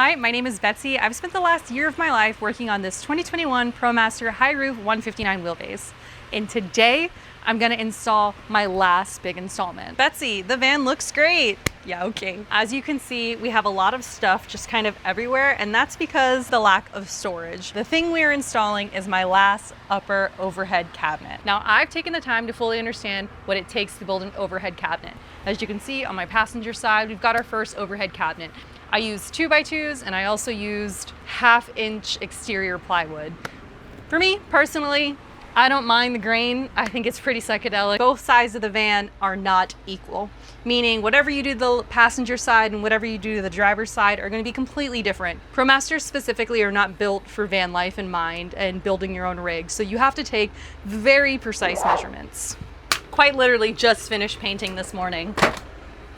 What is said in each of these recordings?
Hi, my name is Betsy. I've spent the last year of my life working on this 2021 Promaster high roof 159 wheelbase. And today, I'm gonna install my last big installment. Betsy, the van looks great. Yeah, okay. As you can see, we have a lot of stuff just kind of everywhere, and that's because the lack of storage. The thing we're installing is my last upper overhead cabinet. Now, I've taken the time to fully understand what it takes to build an overhead cabinet. As you can see on my passenger side, we've got our first overhead cabinet. I used 2x2s and I also used 1/2-inch exterior plywood. For me, personally, I don't mind the grain. I think it's pretty psychedelic. Both sides of the van are not equal, meaning whatever you do to the passenger side and whatever you do to the driver's side are going to be completely different. Promasters specifically are not built for van life in mind and building your own rig, so you have to take very precise measurements. Quite literally just finished painting this morning.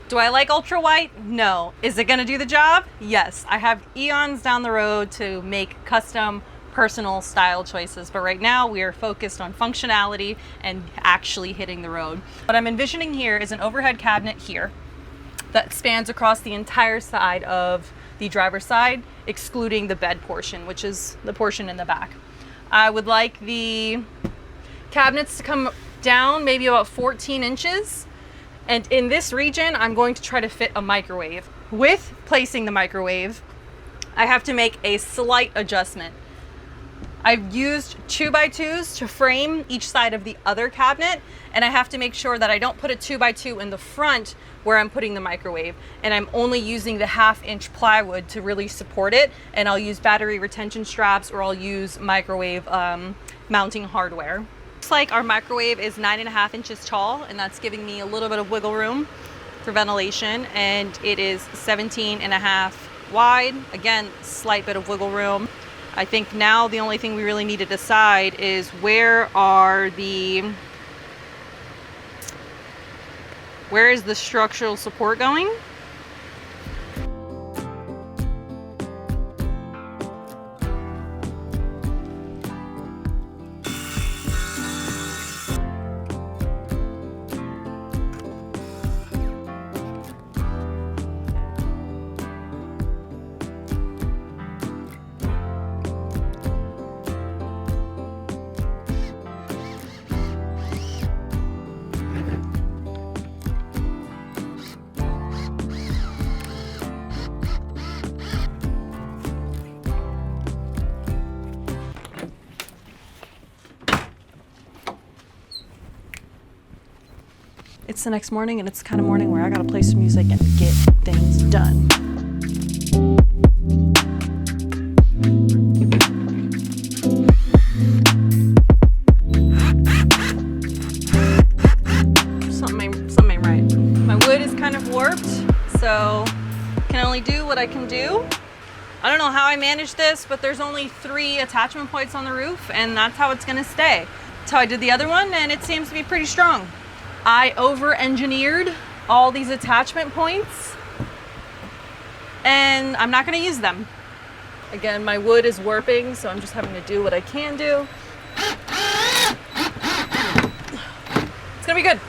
Do I like ultra white? No. Is it gonna do the job? Yes. I have eons down the road to make custom personal style choices, but right now we are focused on functionality and actually hitting the road. What I'm envisioning here is an overhead cabinet here that spans across the entire side of the driver's side, excluding the bed portion, which is the portion in the back. I would like the cabinets to come down maybe about 14 inches. And in this region, I'm going to try to fit a microwave. With placing the microwave, I have to make a slight adjustment. I've used 2x2s to frame each side of the other cabinet, and I have to make sure that I don't put a 2x2 in the front where I'm putting the microwave, and I'm only using the 1/2-inch plywood to really support it, and I'll use battery retention straps or I'll use microwave mounting hardware. Looks like our microwave is 9.5 inches tall, and that's giving me a little bit of wiggle room for ventilation, and it is 17.5 wide. Again, slight bit of wiggle room. I think now the only thing we really need to decide is where is the structural support going? It's the next morning, and it's the kind of morning where I gotta play some music and get things done. Something ain't right. My wood is kind of warped, so can only do what I can do. I don't know how I managed this, but there's only 3 attachment points on the roof, and that's how it's gonna stay. That's how I did the other one, and it seems to be pretty strong. I over-engineered all these attachment points, and I'm not going to use them. Again, my wood is warping, so I'm just having to do what I can do. It's going to be good.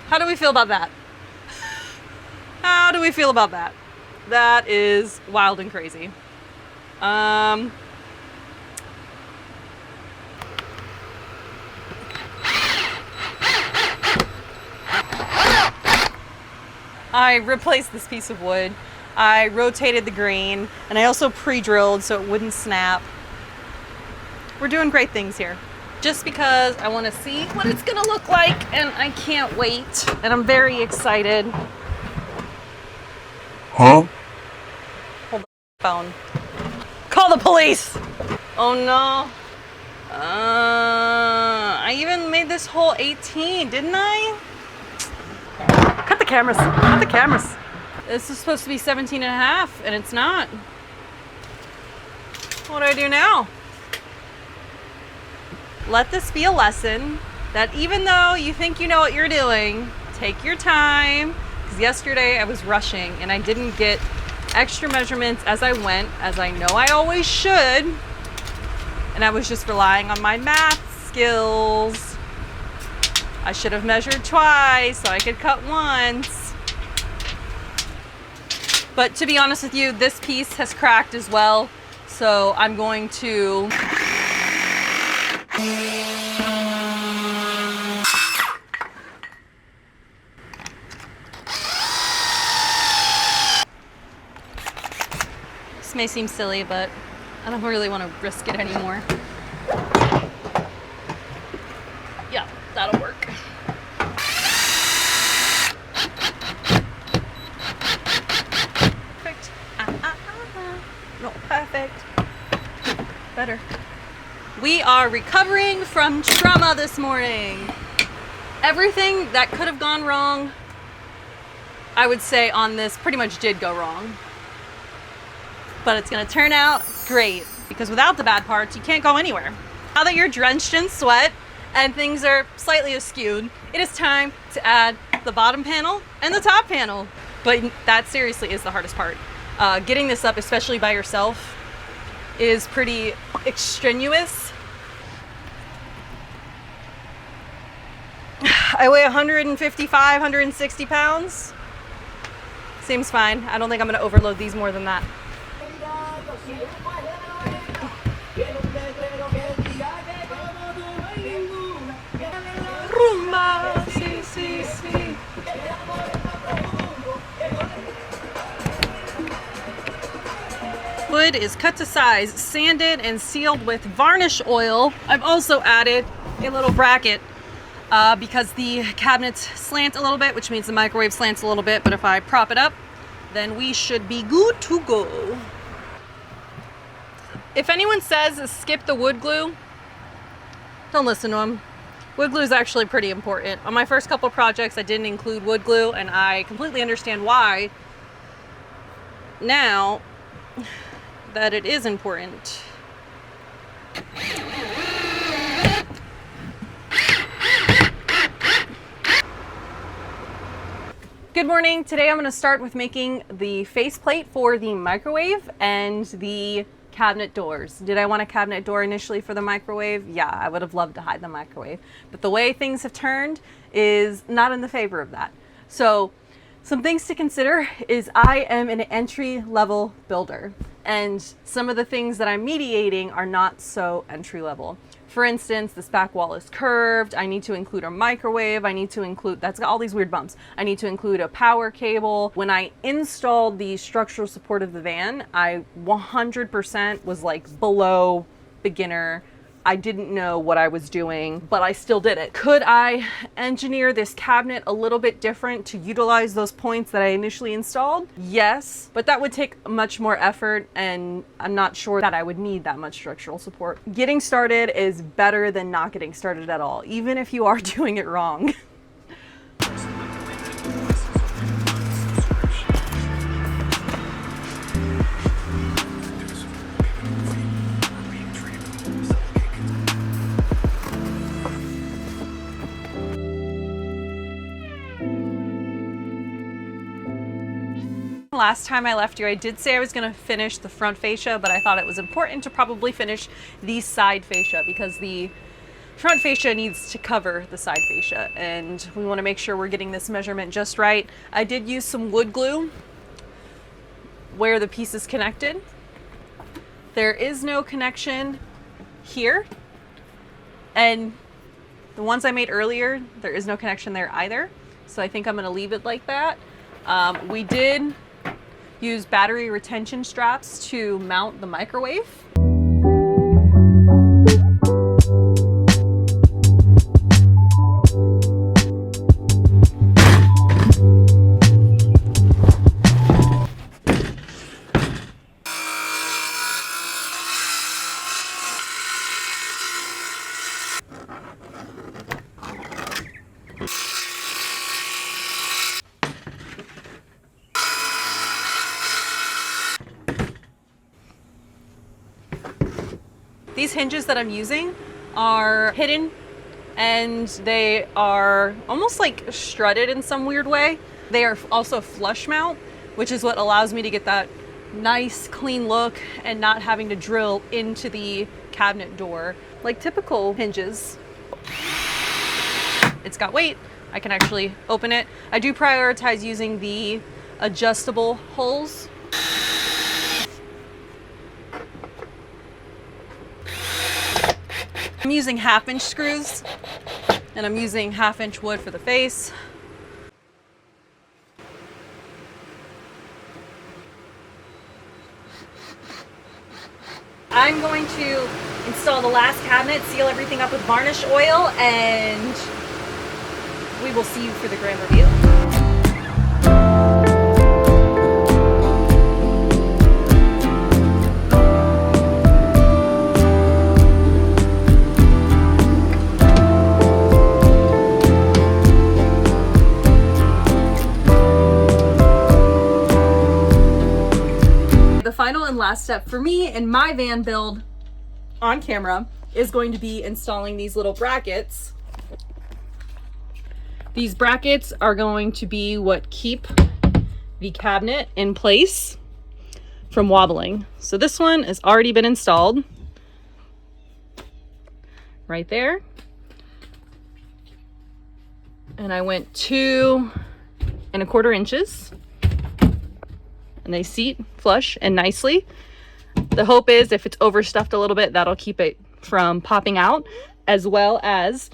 How do we feel about that? How do we feel about that? That is wild and crazy. I replaced this piece of wood. I rotated the grain, and I also pre-drilled so it wouldn't snap. We're doing great things here. Just because I want to see what it's gonna look like, and I can't wait. And I'm very excited. Huh? Hold the phone. Call the police! Oh no. I even made this hole 18, didn't I? Cut the cameras. Cut the cameras. This is supposed to be 17.5, and it's not. What do I do now? Let this be a lesson that even though you think you know what you're doing, take your time. Because yesterday I was rushing and I didn't get extra measurements as I went, as I know I always should. and I was just relying on my math skills. I should have measured twice so I could cut once. But to be honest with you, this piece has cracked as well, so I'm going to this may seem silly, but I don't really want to risk it anymore. Yeah, that'll work. Perfect. Not perfect. Better. We are recovering from trauma this morning. Everything that could have gone wrong, I would say on this pretty much did go wrong. But it's gonna turn out great, because without the bad parts, you can't go anywhere. Now that you're drenched in sweat and things are slightly askewed, it is time to add the bottom panel and the top panel. But that seriously is the hardest part. Getting this up, especially by yourself, is pretty extraneous. I weigh 155, 160 pounds. Seems fine. I don't think I'm gonna overload these more than that. Wood is cut to size, sanded and sealed with varnish oil. I've also added a little bracket because the cabinets slant a little bit, which means the microwave slants a little bit, but if I prop it up, then we should be good to go. If anyone says skip the wood glue, don't listen to them. Wood glue is actually pretty important. On my first couple projects, I didn't include wood glue, and I completely understand why now that it is important. Good morning. Today I'm going to start with making the faceplate for the microwave and the cabinet doors. Did I want a cabinet door initially for the microwave? Yeah, I would have loved to hide the microwave. But the way things have turned is not in the favor of that. So some things to consider is I am an entry-level builder, and some of the things that I'm mediating are not so entry-level. For instance, this back wall is curved. I need to include a microwave. I need to include, that's got all these weird bumps. I need to include a power cable. When I installed the structural support of the van, I 100% was like below beginner. I didn't know what I was doing, but I still did it. Could I engineer this cabinet a little bit different to utilize those points that I initially installed? Yes, but that would take much more effort, and I'm not sure that I would need that much structural support. Getting started is better than not getting started at all, even if you are doing it wrong. Last time I left you, I did say I was going to finish the front fascia, but I thought it was important to probably finish the side fascia because the front fascia needs to cover the side fascia, and we want to make sure we're getting this measurement just right. I did use some wood glue where the piece is connected. There is no connection here, and the ones I made earlier, there is no connection there either. So I think I'm going to leave it like that. We did use battery retention straps to mount the microwave. These hinges that I'm using are hidden, and they are almost like strutted in some weird way. They are also flush mount, which is what allows me to get that nice clean look and not having to drill into the cabinet door, like typical hinges. It's got weight. I can actually open it. I do prioritize using the adjustable holes. I'm using 1/2-inch screws, and I'm using 1/2-inch wood for the face. I'm going to install the last cabinet, seal everything up with varnish oil, and we will see you for the grand reveal. The final and last step for me in my van build on camera is going to be installing these little brackets. These brackets are going to be what keep the cabinet in place from wobbling. So this one has already been installed right there. And I went 2 1/4 inches. And they seat flush and nicely. The hope is if it's overstuffed a little bit, that'll keep it from popping out, as well as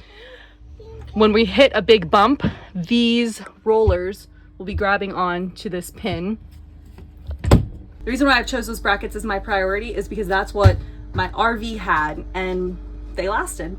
when we hit a big bump, these rollers will be grabbing on to this pin. The reason why I've chose those brackets as my priority is because that's what my RV had, and they lasted.